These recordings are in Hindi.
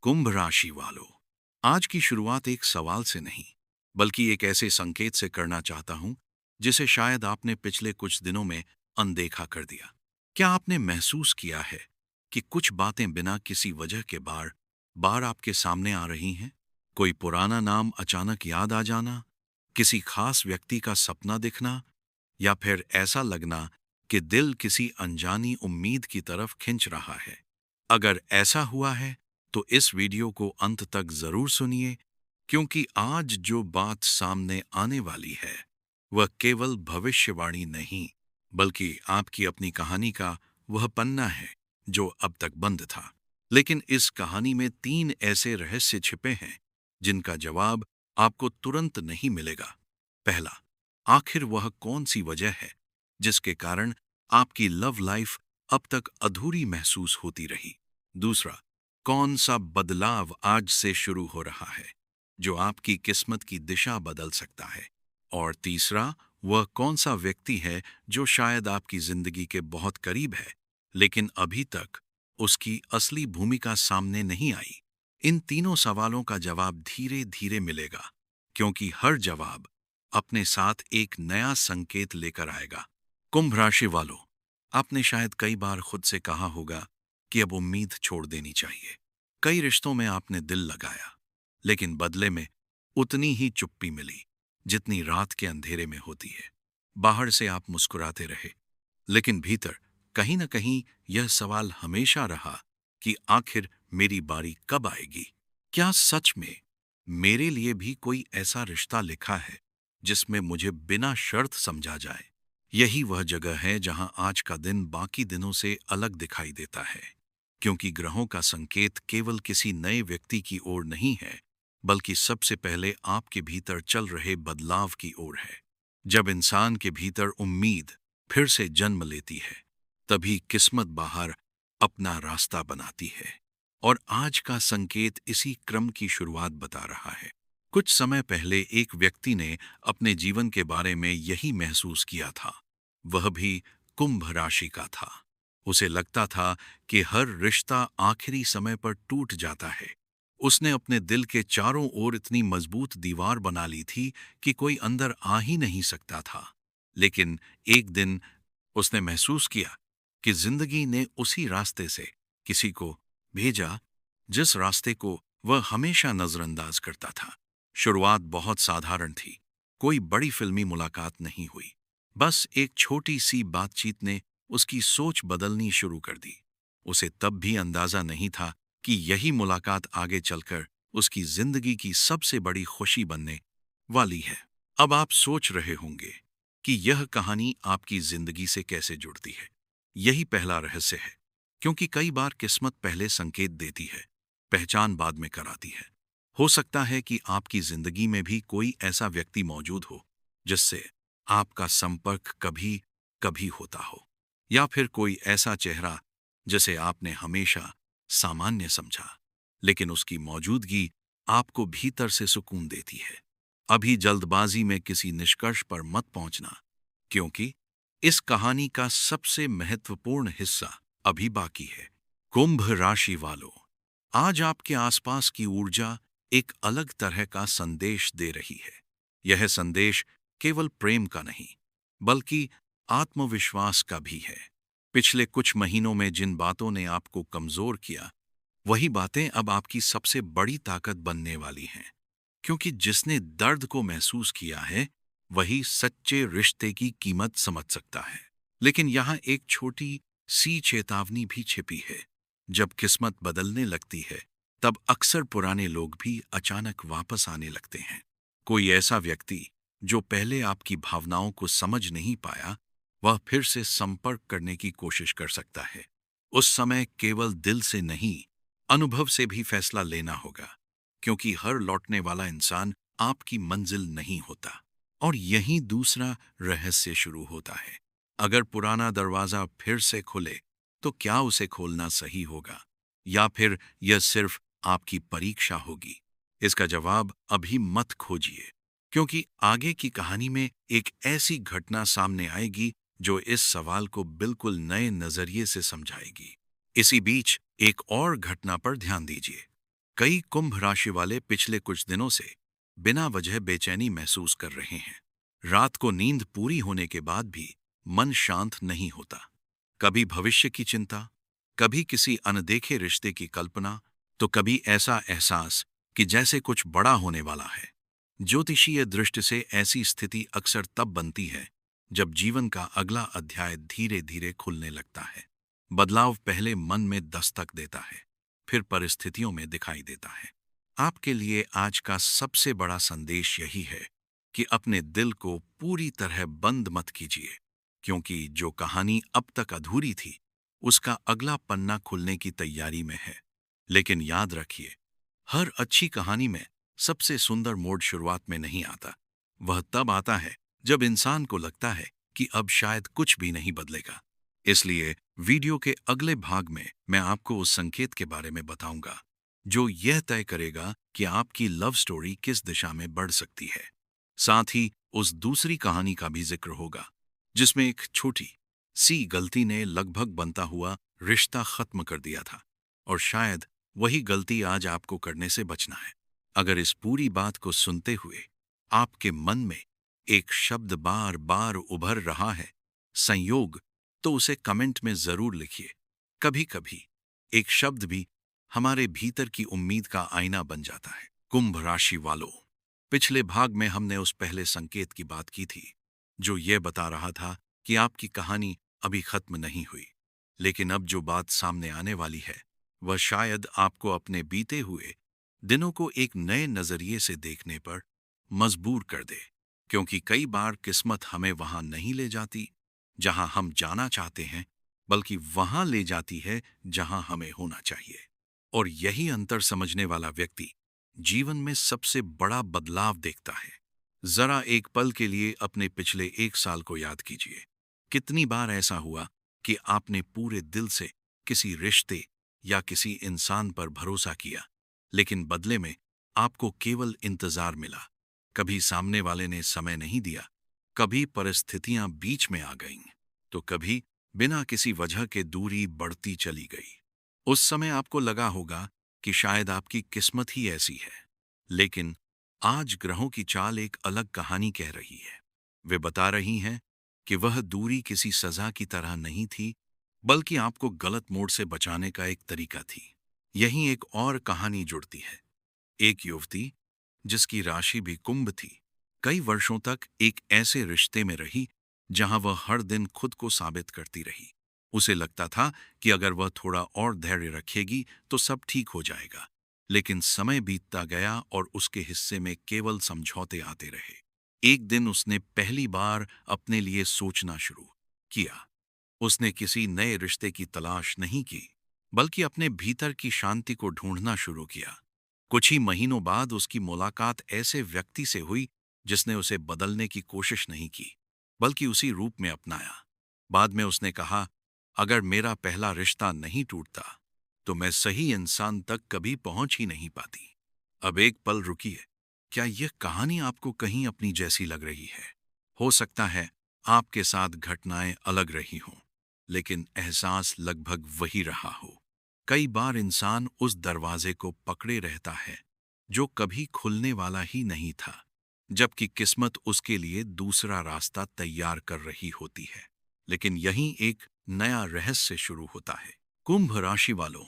कुंभ राशि वालों, आज की शुरुआत एक सवाल से नहीं, बल्कि एक ऐसे संकेत से करना चाहता हूं जिसे शायद आपने पिछले कुछ दिनों में अनदेखा कर दिया। क्या आपने महसूस किया है कि कुछ बातें बिना किसी वजह के बार बार आपके सामने आ रही हैं? कोई पुराना नाम अचानक याद आ जाना, किसी खास व्यक्ति का सपना दिखना, या फिर ऐसा लगना कि दिल किसी अनजानी उम्मीद की तरफ खिंच रहा है। अगर ऐसा हुआ है तो इस वीडियो को अंत तक जरूर सुनिए, क्योंकि आज जो बात सामने आने वाली है वह केवल भविष्यवाणी नहीं, बल्कि आपकी अपनी कहानी का वह पन्ना है जो अब तक बंद था। लेकिन इस कहानी में तीन ऐसे रहस्य छिपे हैं जिनका जवाब आपको तुरंत नहीं मिलेगा। पहला, आखिर वह कौन सी वजह है जिसके कारण आपकी लव लाइफ अब तक अधूरी महसूस होती रही? दूसरा, कौन सा बदलाव आज से शुरू हो रहा है जो आपकी किस्मत की दिशा बदल सकता है? और तीसरा, वह कौन सा व्यक्ति है जो शायद आपकी जिंदगी के बहुत करीब है, लेकिन अभी तक उसकी असली भूमिका सामने नहीं आई? इन तीनों सवालों का जवाब धीरे धीरे मिलेगा, क्योंकि हर जवाब अपने साथ एक नया संकेत लेकर आएगा। कुंभ राशि वालों, आपने शायद कई बार खुद से कहा होगा कि अब उम्मीद छोड़ देनी चाहिए। कई रिश्तों में आपने दिल लगाया, लेकिन बदले में उतनी ही चुप्पी मिली जितनी रात के अंधेरे में होती है। बाहर से आप मुस्कुराते रहे, लेकिन भीतर कहीं न कहीं यह सवाल हमेशा रहा कि आखिर मेरी बारी कब आएगी? क्या सच में मेरे लिए भी कोई ऐसा रिश्ता लिखा है जिसमें मुझे बिना शर्त समझा जाए? यही वह जगह है जहां आज का दिन बाकी दिनों से अलग दिखाई देता है, क्योंकि ग्रहों का संकेत केवल किसी नए व्यक्ति की ओर नहीं है, बल्कि सबसे पहले आपके भीतर चल रहे बदलाव की ओर है। जब इंसान के भीतर उम्मीद फिर से जन्म लेती है, तभी किस्मत बाहर अपना रास्ता बनाती है। और आज का संकेत इसी क्रम की शुरुआत बता रहा है। कुछ समय पहले एक व्यक्ति ने अपने जीवन के बारे में यही महसूस किया था। वह भी कुंभ राशि का था। उसे लगता था कि हर रिश्ता आखिरी समय पर टूट जाता है। उसने अपने दिल के चारों ओर इतनी मजबूत दीवार बना ली थी कि कोई अंदर आ ही नहीं सकता था। लेकिन एक दिन उसने महसूस किया कि जिंदगी ने उसी रास्ते से किसी को भेजा जिस रास्ते को वह हमेशा नजरअंदाज करता था। शुरुआत बहुत साधारण थी। कोई बड़ी फिल्मी मुलाकात नहीं हुई। बस एक छोटी सी बातचीत ने उसकी सोच बदलनी शुरू कर दी। उसे तब भी अंदाजा नहीं था कि यही मुलाकात आगे चलकर उसकी जिंदगी की सबसे बड़ी खुशी बनने वाली है। अब आप सोच रहे होंगे कि यह कहानी आपकी जिंदगी से कैसे जुड़ती है। यही पहला रहस्य है, क्योंकि कई बार किस्मत पहले संकेत देती है, पहचान बाद में कराती है। हो सकता है कि आपकी जिंदगी में भी कोई ऐसा व्यक्ति मौजूद हो जिससे आपका संपर्क कभी कभी होता हो, या फिर कोई ऐसा चेहरा जिसे आपने हमेशा सामान्य समझा, लेकिन उसकी मौजूदगी आपको भीतर से सुकून देती है। अभी जल्दबाजी में किसी निष्कर्ष पर मत पहुंचना, क्योंकि इस कहानी का सबसे महत्वपूर्ण हिस्सा अभी बाकी है। कुंभ राशि वालों, आज आपके आसपास की ऊर्जा एक अलग तरह का संदेश दे रही है। यह संदेश केवल प्रेम का नहीं, बल्कि आत्मविश्वास का भी है। पिछले कुछ महीनों में जिन बातों ने आपको कमजोर किया, वही बातें अब आपकी सबसे बड़ी ताकत बनने वाली हैं। क्योंकि जिसने दर्द को महसूस किया है, वही सच्चे रिश्ते की कीमत समझ सकता है। लेकिन यहाँ एक छोटी सी चेतावनी भी छिपी है। जब किस्मत बदलने लगती है, तब अक्सर पुराने लोग भी अचानक वापस आने लगते हैं। कोई ऐसा व्यक्ति जो पहले आपकी भावनाओं को समझ नहीं पाया, वह फिर से संपर्क करने की कोशिश कर सकता है। उस समय केवल दिल से नहीं, अनुभव से भी फैसला लेना होगा, क्योंकि हर लौटने वाला इंसान आपकी मंजिल नहीं होता। और यही दूसरा रहस्य शुरू होता है। अगर पुराना दरवाजा फिर से खुले, तो क्या उसे खोलना सही होगा, या फिर यह सिर्फ आपकी परीक्षा होगी? इसका जवाब अभी मत खोजिए, क्योंकि आगे की कहानी में एक ऐसी घटना सामने आएगी जो इस सवाल को बिल्कुल नए नजरिए से समझाएगी। इसी बीच एक और घटना पर ध्यान दीजिए। कई कुंभ राशि वाले पिछले कुछ दिनों से बिना वजह बेचैनी महसूस कर रहे हैं। रात को नींद पूरी होने के बाद भी मन शांत नहीं होता। कभी भविष्य की चिंता, कभी किसी अनदेखे रिश्ते की कल्पना, तो कभी ऐसा एहसास कि जैसे कुछ बड़ा होने वाला है। ज्योतिषीय दृष्टि से ऐसी स्थिति अक्सर तब बनती है जब जीवन का अगला अध्याय धीरे धीरे खुलने लगता है। बदलाव पहले मन में दस्तक देता है, फिर परिस्थितियों में दिखाई देता है। आपके लिए आज का सबसे बड़ा संदेश यही है कि अपने दिल को पूरी तरह बंद मत कीजिए, क्योंकि जो कहानी अब तक अधूरी थी उसका अगला पन्ना खुलने की तैयारी में है। लेकिन याद रखिए, हर अच्छी कहानी में सबसे सुंदर मोड़ शुरुआत में नहीं आता। वह तब आता है जब इंसान को लगता है कि अब शायद कुछ भी नहीं बदलेगा। इसलिए वीडियो के अगले भाग में मैं आपको उस संकेत के बारे में बताऊंगा जो यह तय करेगा कि आपकी लव स्टोरी किस दिशा में बढ़ सकती है। साथ ही उस दूसरी कहानी का भी जिक्र होगा जिसमें एक छोटी सी गलती ने लगभग बनता हुआ रिश्ता खत्म कर दिया था, और शायद वही गलती आज आपको करने से बचना है। अगर इस पूरी बात को सुनते हुए आपके मन में एक शब्द बार बार उभर रहा है, संयोग, तो उसे कमेंट में जरूर लिखिए। कभी कभी एक शब्द भी हमारे भीतर की उम्मीद का आईना बन जाता है। कुंभ राशि वालों, पिछले भाग में हमने उस पहले संकेत की बात की थी जो यह बता रहा था कि आपकी कहानी अभी खत्म नहीं हुई। लेकिन अब जो बात सामने आने वाली है वह शायद आपको अपने बीते हुए दिनों को एक नए नजरिए से देखने पर मजबूर कर दे। क्योंकि कई बार किस्मत हमें वहां नहीं ले जाती जहां हम जाना चाहते हैं, बल्कि वहां ले जाती है जहां हमें होना चाहिए। और यही अंतर समझने वाला व्यक्ति जीवन में सबसे बड़ा बदलाव देखता है। जरा एक पल के लिए अपने पिछले एक साल को याद कीजिए। कितनी बार ऐसा हुआ कि आपने पूरे दिल से किसी रिश्ते या किसी इंसान पर भरोसा किया, लेकिन बदले में आपको केवल इंतजार मिला। कभी सामने वाले ने समय नहीं दिया, कभी परिस्थितियां बीच में आ गईं, तो कभी बिना किसी वजह के दूरी बढ़ती चली गई। उस समय आपको लगा होगा कि शायद आपकी किस्मत ही ऐसी है। लेकिन आज ग्रहों की चाल एक अलग कहानी कह रही है। वे बता रही हैं कि वह दूरी किसी सजा की तरह नहीं थी, बल्कि आपको गलत मोड़ से बचाने का एक तरीका थी। यहीं एक और कहानी जुड़ती है। एक युवती जिसकी राशि भी कुंभ थी, कई वर्षों तक एक ऐसे रिश्ते में रही जहां वह हर दिन खुद को साबित करती रही। उसे लगता था कि अगर वह थोड़ा और धैर्य रखेगी तो सब ठीक हो जाएगा। लेकिन समय बीतता गया और उसके हिस्से में केवल समझौते आते रहे। एक दिन उसने पहली बार अपने लिए सोचना शुरू किया। उसने किसी नए रिश्ते की तलाश नहीं की, बल्कि अपने भीतर की शांति को ढूंढना शुरू किया। कुछ ही महीनों बाद उसकी मुलाकात ऐसे व्यक्ति से हुई जिसने उसे बदलने की कोशिश नहीं की, बल्कि उसी रूप में अपनाया। बाद में उसने कहा, अगर मेरा पहला रिश्ता नहीं टूटता तो मैं सही इंसान तक कभी पहुंच ही नहीं पाती। अब एक पल रुकिए, क्या यह कहानी आपको कहीं अपनी जैसी लग रही है? हो सकता है आपके साथ घटनाएं अलग रही हों, लेकिन एहसास लगभग वही रहा हो। कई बार इंसान उस दरवाजे को पकड़े रहता है जो कभी खुलने वाला ही नहीं था, जबकि किस्मत उसके लिए दूसरा रास्ता तैयार कर रही होती है। लेकिन यहीं एक नया रहस्य शुरू होता है। कुंभ राशि वालों,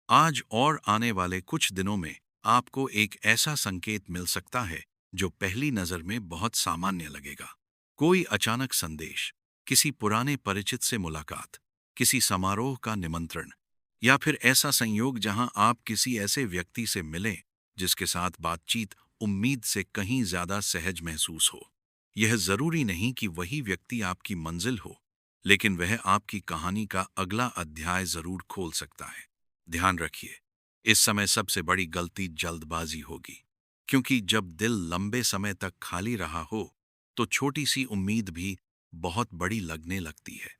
आज और आने वाले कुछ दिनों में आपको एक ऐसा संकेत मिल सकता है जो पहली नजर में बहुत सामान्य लगेगा। कोई अचानक संदेश, किसी पुराने परिचित से मुलाकात, किसी समारोह का निमंत्रण, या फिर ऐसा संयोग जहां आप किसी ऐसे व्यक्ति से मिलें जिसके साथ बातचीत उम्मीद से कहीं ज्यादा सहज महसूस हो। यह जरूरी नहीं कि वही व्यक्ति आपकी मंजिल हो, लेकिन वह आपकी कहानी का अगला अध्याय जरूर खोल सकता है। ध्यान रखिए, इस समय सबसे बड़ी गलती जल्दबाजी होगी, क्योंकि जब दिल लंबे समय तक खाली रहा हो तो छोटी सी उम्मीद भी बहुत बड़ी लगने लगती है।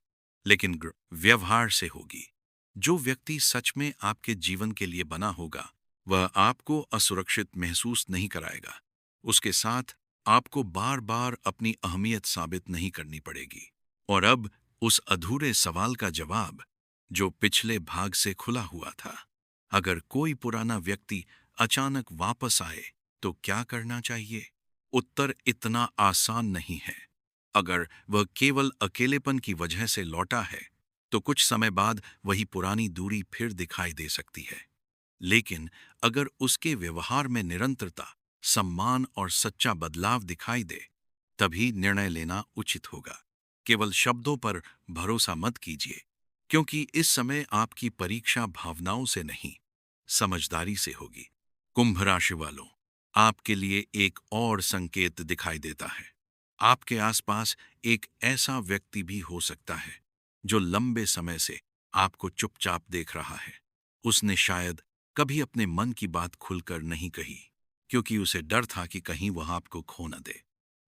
लेकिन व्यवहार से होगी। जो व्यक्ति सच में आपके जीवन के लिए बना होगा वह आपको असुरक्षित महसूस नहीं कराएगा। उसके साथ आपको बार बार अपनी अहमियत साबित नहीं करनी पड़ेगी। और अब उस अधूरे सवाल का जवाब जो पिछले भाग से खुला हुआ था। अगर कोई पुराना व्यक्ति अचानक वापस आए तो क्या करना चाहिए? उत्तर इतना आसान नहीं है। अगर वह केवल अकेलेपन की वजह से लौटा है, तो कुछ समय बाद वही पुरानी दूरी फिर दिखाई दे सकती है। लेकिन अगर उसके व्यवहार में निरंतरता, सम्मान और सच्चा बदलाव दिखाई दे, तभी निर्णय लेना उचित होगा। केवल शब्दों पर भरोसा मत कीजिए, क्योंकि इस समय आपकी परीक्षा भावनाओं से नहीं, समझदारी से होगी। कुंभ राशि वालों, आपके लिए एक और संकेत दिखाई देता है। आपके आसपास एक ऐसा व्यक्ति भी हो सकता है जो लंबे समय से आपको चुपचाप देख रहा है। उसने शायद कभी अपने मन की बात खुलकर नहीं कही, क्योंकि उसे डर था कि कहीं वह आपको खो न दे।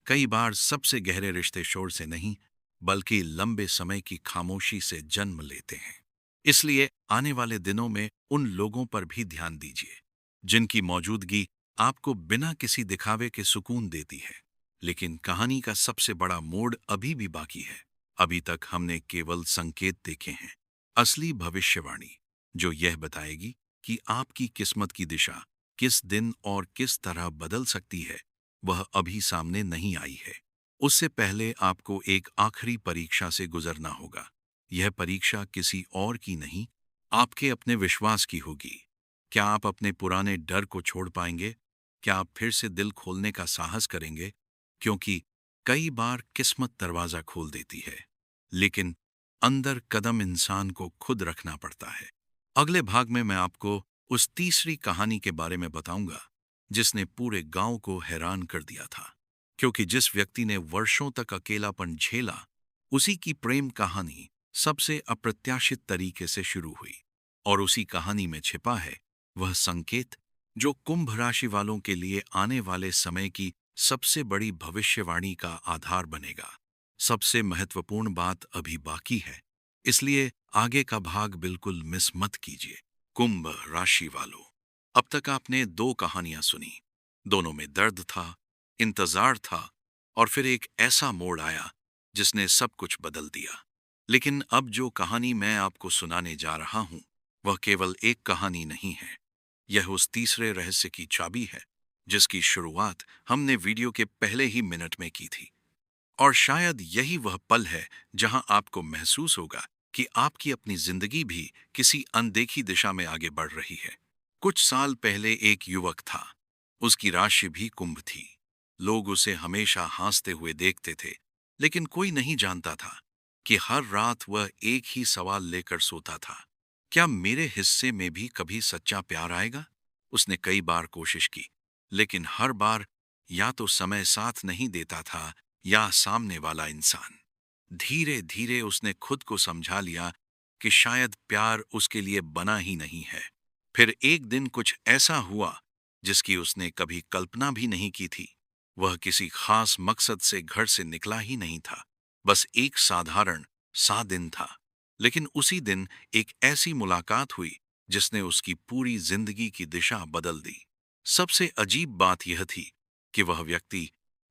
कई बार सबसे गहरे रिश्ते शोर से नहीं, बल्कि लंबे समय की खामोशी से जन्म लेते हैं। इसलिए आने वाले दिनों में उन लोगों पर भी ध्यान दीजिए, जिनकी मौजूदगी आपको बिना किसी दिखावे के सुकून देती है। लेकिन कहानी का सबसे बड़ा मोड़ अभी भी बाकी है। अभी तक हमने केवल संकेत देखे हैं। असली भविष्यवाणी, जो यह बताएगी कि आपकी किस्मत की दिशा किस दिन और किस तरह बदल सकती है, वह अभी सामने नहीं आई है। उससे पहले आपको एक आखिरी परीक्षा से गुजरना होगा। यह परीक्षा किसी और की नहीं, आपके अपने विश्वास की होगी। क्या आप अपने पुराने डर को छोड़ पाएंगे? क्या आप फिर से दिल खोलने का साहस करेंगे? क्योंकि कई बार किस्मत दरवाजा खोल देती है, लेकिन अंदर कदम इंसान को खुद रखना पड़ता है। अगले भाग में मैं आपको उस तीसरी कहानी के बारे में बताऊंगा, जिसने पूरे गांव को हैरान कर दिया था। क्योंकि जिस व्यक्ति ने वर्षों तक अकेलापन झेला, उसी की प्रेम कहानी सबसे अप्रत्याशित तरीके से शुरू हुई। और उसी कहानी में छिपा है वह संकेत जो कुंभ राशि वालों के लिए आने वाले समय की सबसे बड़ी भविष्यवाणी का आधार बनेगा। सबसे महत्वपूर्ण बात अभी बाकी है, इसलिए आगे का भाग बिल्कुल मिस मत कीजिए। कुंभ राशि वालों, अब तक आपने दो कहानियां सुनी। दोनों में दर्द था, इंतजार था, और फिर एक ऐसा मोड़ आया जिसने सब कुछ बदल दिया। लेकिन अब जो कहानी मैं आपको सुनाने जा रहा हूं, वह केवल एक कहानी नहीं है। यह उस तीसरे रहस्य की चाबी है, जिसकी शुरुआत हमने वीडियो के पहले ही मिनट में की थी। और शायद यही वह पल है जहां आपको महसूस होगा कि आपकी अपनी जिंदगी भी किसी अनदेखी दिशा में आगे बढ़ रही है। कुछ साल पहले एक युवक था। उसकी राशि भी कुंभ थी। लोग उसे हमेशा हंसते हुए देखते थे, लेकिन कोई नहीं जानता था कि हर रात वह एक ही सवाल लेकर सोता था। क्या मेरे हिस्से में भी कभी सच्चा प्यार आएगा? उसने कई बार कोशिश की, लेकिन हर बार या तो समय साथ नहीं देता था, या सामने वाला इंसान। धीरे धीरे उसने खुद को समझा लिया कि शायद प्यार उसके लिए बना ही नहीं है। फिर एक दिन कुछ ऐसा हुआ जिसकी उसने कभी कल्पना भी नहीं की थी। वह किसी खास मकसद से घर से निकला ही नहीं था। बस एक साधारण सा दिन था। लेकिन उसी दिन एक ऐसी मुलाकात हुई जिसने उसकी पूरी जिंदगी की दिशा बदल दी। सबसे अजीब बात यह थी कि वह व्यक्ति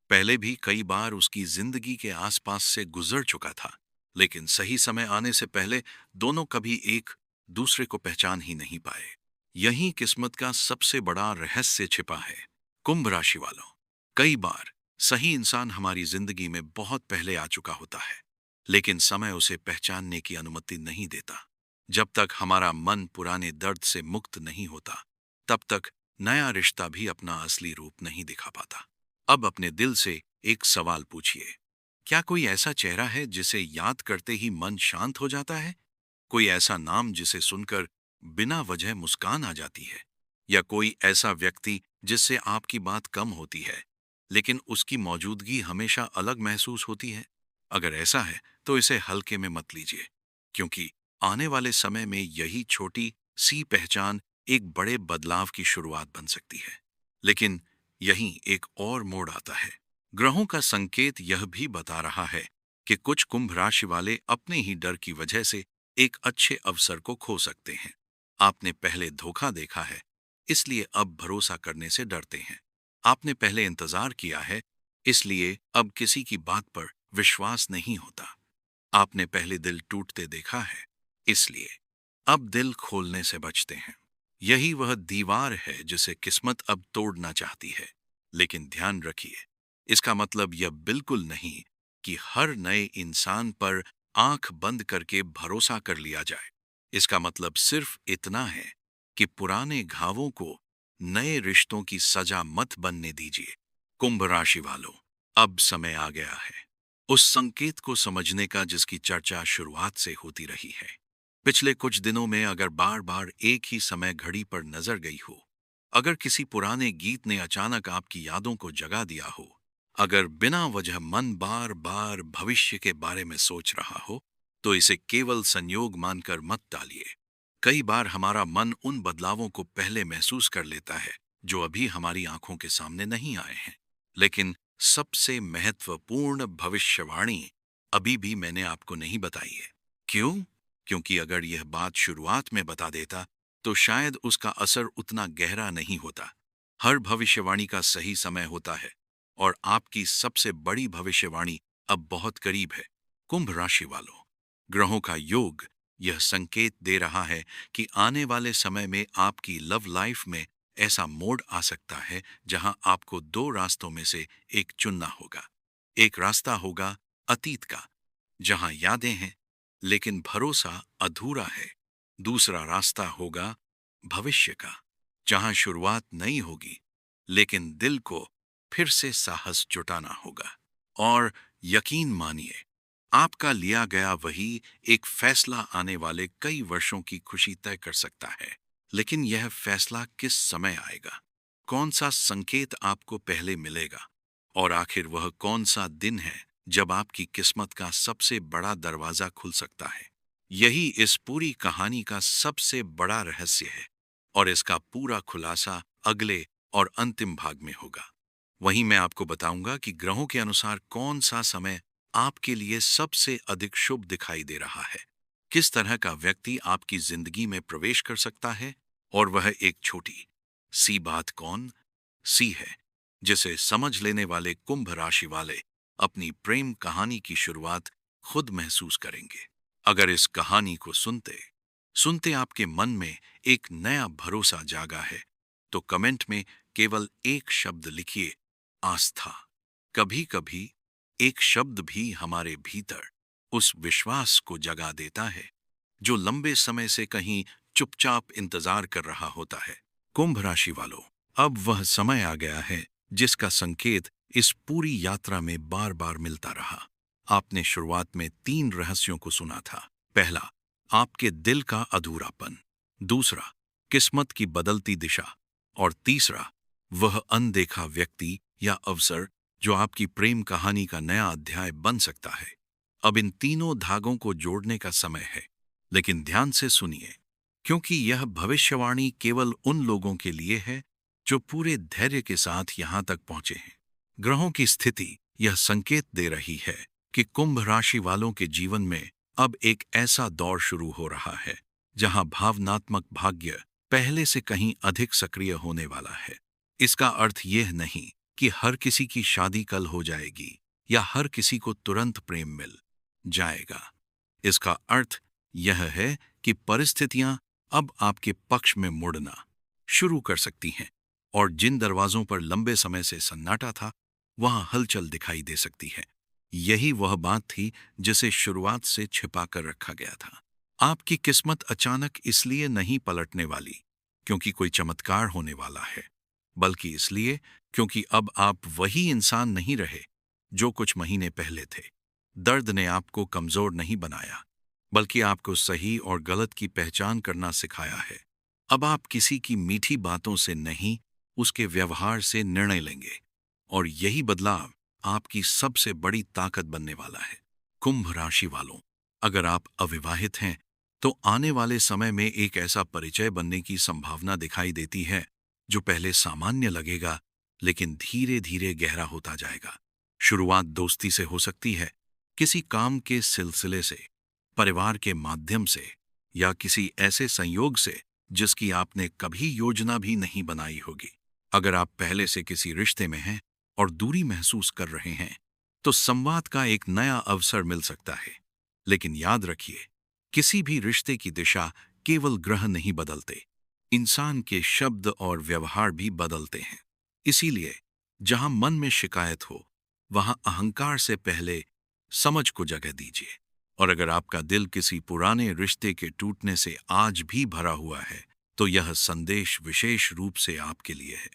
पहले भी कई बार उसकी जिंदगी के आसपास से गुजर चुका था, लेकिन सही समय आने से पहले दोनों कभी एक दूसरे को पहचान ही नहीं पाए। यही किस्मत का सबसे बड़ा रहस्य छिपा है। कुंभ राशि वालों, कई बार सही इंसान हमारी जिंदगी में बहुत पहले आ चुका होता है, लेकिन समय उसे पहचानने की अनुमति नहीं देता। जब तक हमारा मन पुराने दर्द से मुक्त नहीं होता, तब तक नया रिश्ता भी अपना असली रूप नहीं दिखा पाता। अब अपने दिल से एक सवाल पूछिए। क्या कोई ऐसा चेहरा है जिसे याद करते ही मन शांत हो जाता है? कोई ऐसा नाम जिसे सुनकर बिना वजह मुस्कान आ जाती है? या कोई ऐसा व्यक्ति जिससे आपकी बात कम होती है, लेकिन उसकी मौजूदगी हमेशा अलग महसूस होती है? अगर ऐसा है, तो इसे हल्के में मत लीजिए, क्योंकि आने वाले समय में यही छोटी सी पहचान एक बड़े बदलाव की शुरुआत बन सकती है। लेकिन यहीं एक और मोड़ आता है। ग्रहों का संकेत यह भी बता रहा है कि कुछ कुंभ राशि वाले अपने ही डर की वजह से एक अच्छे अवसर को खो सकते हैं। आपने पहले धोखा देखा है, इसलिए अब भरोसा करने से डरते हैं। आपने पहले इंतजार किया है, इसलिए अब किसी की बात पर विश्वास नहीं होता। आपने पहले दिल टूटते देखा है, इसलिए अब दिल खोलने से बचते हैं। यही वह दीवार है जिसे किस्मत अब तोड़ना चाहती है। लेकिन ध्यान रखिए, इसका मतलब यह बिल्कुल नहीं कि हर नए इंसान पर आंख बंद करके भरोसा कर लिया जाए। इसका मतलब सिर्फ इतना है कि पुराने घावों को नए रिश्तों की सजा मत बनने दीजिए। कुंभ राशि वालों, अब समय आ गया है उस संकेत को समझने का जिसकी चर्चा शुरुआत से होती रही है। पिछले कुछ दिनों में अगर बार बार एक ही समय घड़ी पर नजर गई हो, अगर किसी पुराने गीत ने अचानक आपकी यादों को जगा दिया हो, अगर बिना वजह मन बार बार भविष्य के बारे में सोच रहा हो, तो इसे केवल संयोग मानकर मत टालिए। कई बार हमारा मन उन बदलावों को पहले महसूस कर लेता है जो अभी हमारी आंखों के सामने नहीं आए हैं। लेकिन सबसे महत्वपूर्ण भविष्यवाणी अभी भी मैंने आपको नहीं बताई है। क्यों? क्योंकि अगर यह बात शुरुआत में बता देता तो शायद उसका असर उतना गहरा नहीं होता। हर भविष्यवाणी का सही समय होता है और आपकी सबसे बड़ी भविष्यवाणी अब बहुत करीब है। कुंभ राशि वालों, ग्रहों का योग यह संकेत दे रहा है कि आने वाले समय में आपकी लव लाइफ में ऐसा मोड़ आ सकता है जहां आपको दो रास्तों में से एक चुनना होगा। एक रास्ता होगा अतीत का, जहां यादें हैं लेकिन भरोसा अधूरा है। दूसरा रास्ता होगा भविष्य का, जहां शुरुआत नई होगी लेकिन दिल को फिर से साहस जुटाना होगा। और यकीन मानिए, आपका लिया गया वही एक फैसला आने वाले कई वर्षों की खुशी तय कर सकता है। लेकिन यह फैसला किस समय आएगा, कौन सा संकेत आपको पहले मिलेगा, और आखिर वह कौन सा दिन है जब आपकी किस्मत का सबसे बड़ा दरवाजा खुल सकता है, यही इस पूरी कहानी का सबसे बड़ा रहस्य है। और इसका पूरा खुलासा अगले और अंतिम भाग में होगा। वहीं मैं आपको बताऊंगा कि ग्रहों के अनुसार कौन सा समय आपके लिए सबसे अधिक शुभ दिखाई दे रहा है, किस तरह का व्यक्ति आपकी जिंदगी में प्रवेश कर सकता है, और वह एक छोटी सी बात कौन सी है जिसे समझ लेने वाले कुंभ राशि वाले अपनी प्रेम कहानी की शुरुआत खुद महसूस करेंगे। अगर इस कहानी को सुनते सुनते आपके मन में एक नया भरोसा जागा है, तो कमेंट में केवल एक शब्द लिखिए, आस्था। कभी कभी एक शब्द भी हमारे भीतर उस विश्वास को जगा देता है जो लंबे समय से कहीं चुपचाप इंतजार कर रहा होता है। कुंभ राशि वालों, अब वह समय आ गया है जिसका संकेत इस पूरी यात्रा में बार बार मिलता रहा। आपने शुरुआत में 3 रहस्यों को सुना था। पहला, आपके दिल का अधूरापन। दूसरा, किस्मत की बदलती दिशा। और तीसरा, वह अनदेखा व्यक्ति या अवसर जो आपकी प्रेम कहानी का नया अध्याय बन सकता है। अब इन तीनों धागों को जोड़ने का समय है। लेकिन ध्यान से सुनिए, क्योंकि यह भविष्यवाणी केवल उन लोगों के लिए है जो पूरे धैर्य के साथ यहां तक पहुंचे हैं। ग्रहों की स्थिति यह संकेत दे रही है कि कुंभ राशि वालों के जीवन में अब एक ऐसा दौर शुरू हो रहा है जहां भावनात्मक भाग्य पहले से कहीं अधिक सक्रिय होने वाला है। इसका अर्थ यह नहीं कि हर किसी की शादी कल हो जाएगी या हर किसी को तुरंत प्रेम मिल जाएगा। इसका अर्थ यह है कि परिस्थितियां अब आपके पक्ष में मुड़ना शुरू कर सकती हैं, और जिन दरवाजों पर लंबे समय से सन्नाटा था, वहां हलचल दिखाई दे सकती है। यही वह बात थी जिसे शुरुआत से छिपा कर रखा गया था। आपकी किस्मत अचानक इसलिए नहीं पलटने वाली क्योंकि कोई चमत्कार होने वाला है, बल्कि इसलिए क्योंकि अब आप वही इंसान नहीं रहे जो कुछ महीने पहले थे। दर्द ने आपको कमजोर नहीं बनाया, बल्कि आपको सही और गलत की पहचान करना सिखाया है। अब आप किसी की मीठी बातों से नहीं, उसके व्यवहार से निर्णय लेंगे, और यही बदलाव आपकी सबसे बड़ी ताकत बनने वाला है। कुंभ राशि वालों, अगर आप अविवाहित हैं तो आने वाले समय में एक ऐसा परिचय बनने की संभावना दिखाई देती है जो पहले सामान्य लगेगा लेकिन धीरे धीरे गहरा होता जाएगा। शुरुआत दोस्ती से हो सकती है, किसी काम के सिलसिले से, परिवार के माध्यम से, या किसी ऐसे संयोग से जिसकी आपने कभी योजना भी नहीं बनाई होगी। अगर आप पहले से किसी रिश्ते में हैं और दूरी महसूस कर रहे हैं, तो संवाद का एक नया अवसर मिल सकता है। लेकिन याद रखिए, किसी भी रिश्ते की दिशा केवल ग्रह नहीं बदलते, इंसान के शब्द और व्यवहार भी बदलते हैं। इसीलिए जहां मन में शिकायत हो, वहां अहंकार से पहले समझ को जगह दीजिए। और अगर आपका दिल किसी पुराने रिश्ते के टूटने से आज भी भरा हुआ है, तो यह संदेश विशेष रूप से आपके लिए है।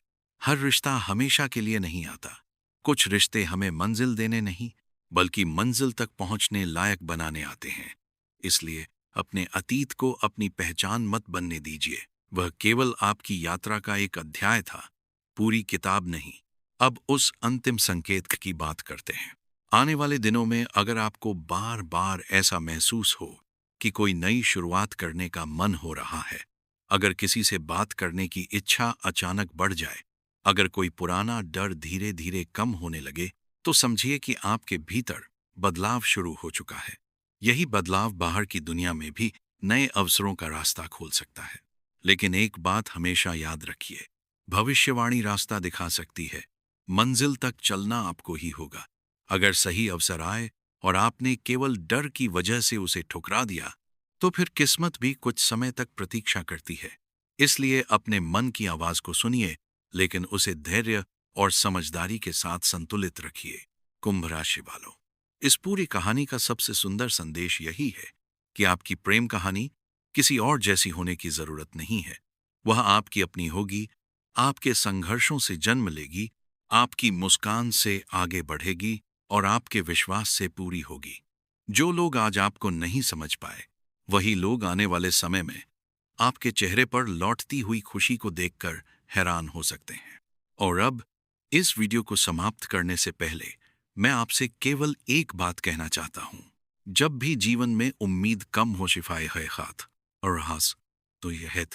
हर रिश्ता हमेशा के लिए नहीं आता। कुछ रिश्ते हमें मंजिल देने नहीं, बल्कि मंजिल तक पहुंचने लायक बनाने आते हैं। इसलिए अपने अतीत को अपनी पहचान मत बनने दीजिए। वह केवल आपकी यात्रा का एक अध्याय था, पूरी किताब नहीं। अब उस अंतिम संकेत की बात करते हैं। आने वाले दिनों में अगर आपको बार बार ऐसा महसूस हो कि कोई नई शुरुआत करने का मन हो रहा है, अगर किसी से बात करने की इच्छा अचानक बढ़ जाए, अगर कोई पुराना डर धीरे धीरे कम होने लगे, तो समझिए कि आपके भीतर बदलाव शुरू हो चुका है। यही बदलाव बाहर की दुनिया में भी नए अवसरों का रास्ता खोल सकता है। लेकिन एक बात हमेशा याद रखिए, भविष्यवाणी रास्ता दिखा सकती है, मंजिल तक चलना आपको ही होगा। अगर सही अवसर आए और आपने केवल डर की वजह से उसे ठुकरा दिया, तो फिर किस्मत भी कुछ समय तक प्रतीक्षा करती है। इसलिए अपने मन की आवाज को सुनिए, लेकिन उसे धैर्य और समझदारी के साथ संतुलित रखिए। कुंभ राशि वालों, इस पूरी कहानी का सबसे सुंदर संदेश यही है कि आपकी प्रेम कहानी किसी और जैसी होने की जरूरत नहीं है। वह आपकी अपनी होगी, आपके संघर्षों से जन्म लेगी, आपकी मुस्कान से आगे बढ़ेगी और आपके विश्वास से पूरी होगी। जो लोग आज आपको नहीं समझ पाए, वही लोग आने वाले समय में आपके चेहरे पर लौटती हुई खुशी को देखकर हैरान हो सकते हैं। और अब इस वीडियो को समाप्त करने से पहले मैं आपसे केवल एक बात कहना चाहता हूं। जब भी जीवन में उम्मीद कम हो शिफाए है खात और हास, तो यह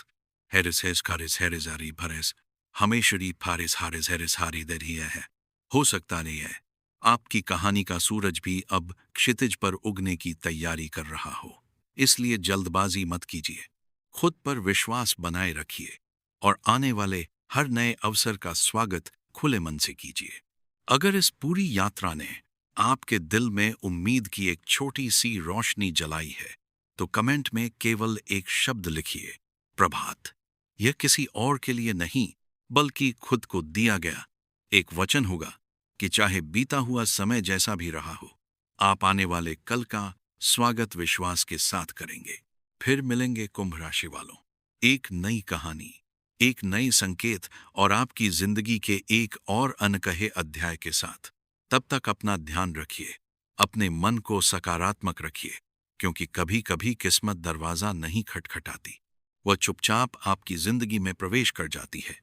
हेरिस हेस खारिस हेरिस आरी भरेस हमेशरी फारिस हारिस हेरिस हारी दरिया है। हो सकता नहीं है आपकी कहानी का सूरज भी अब क्षितिज पर उगने की तैयारी कर रहा हो। इसलिए जल्दबाजी मत कीजिए, खुद पर विश्वास बनाए रखिए और आने वाले हर नए अवसर का स्वागत खुले मन से कीजिए। अगर इस पूरी यात्रा ने आपके दिल में उम्मीद की एक छोटी सी रोशनी जलाई है, तो कमेंट में केवल एक शब्द लिखिए, प्रभात। यह किसी और के लिए नहीं, बल्कि खुद को दिया गया एक वचन होगा कि चाहे बीता हुआ समय जैसा भी रहा हो, आप आने वाले कल का स्वागत विश्वास के साथ करेंगे। फिर मिलेंगे कुंभ राशि वालों, एक नई कहानी, एक नई संकेत और आपकी जिंदगी के एक और अनकहे अध्याय के साथ। तब तक अपना ध्यान रखिए, अपने मन को सकारात्मक रखिए, क्योंकि कभी कभी किस्मत दरवाजा नहीं खटखटाती, वह चुपचाप आपकी जिंदगी में प्रवेश कर जाती है।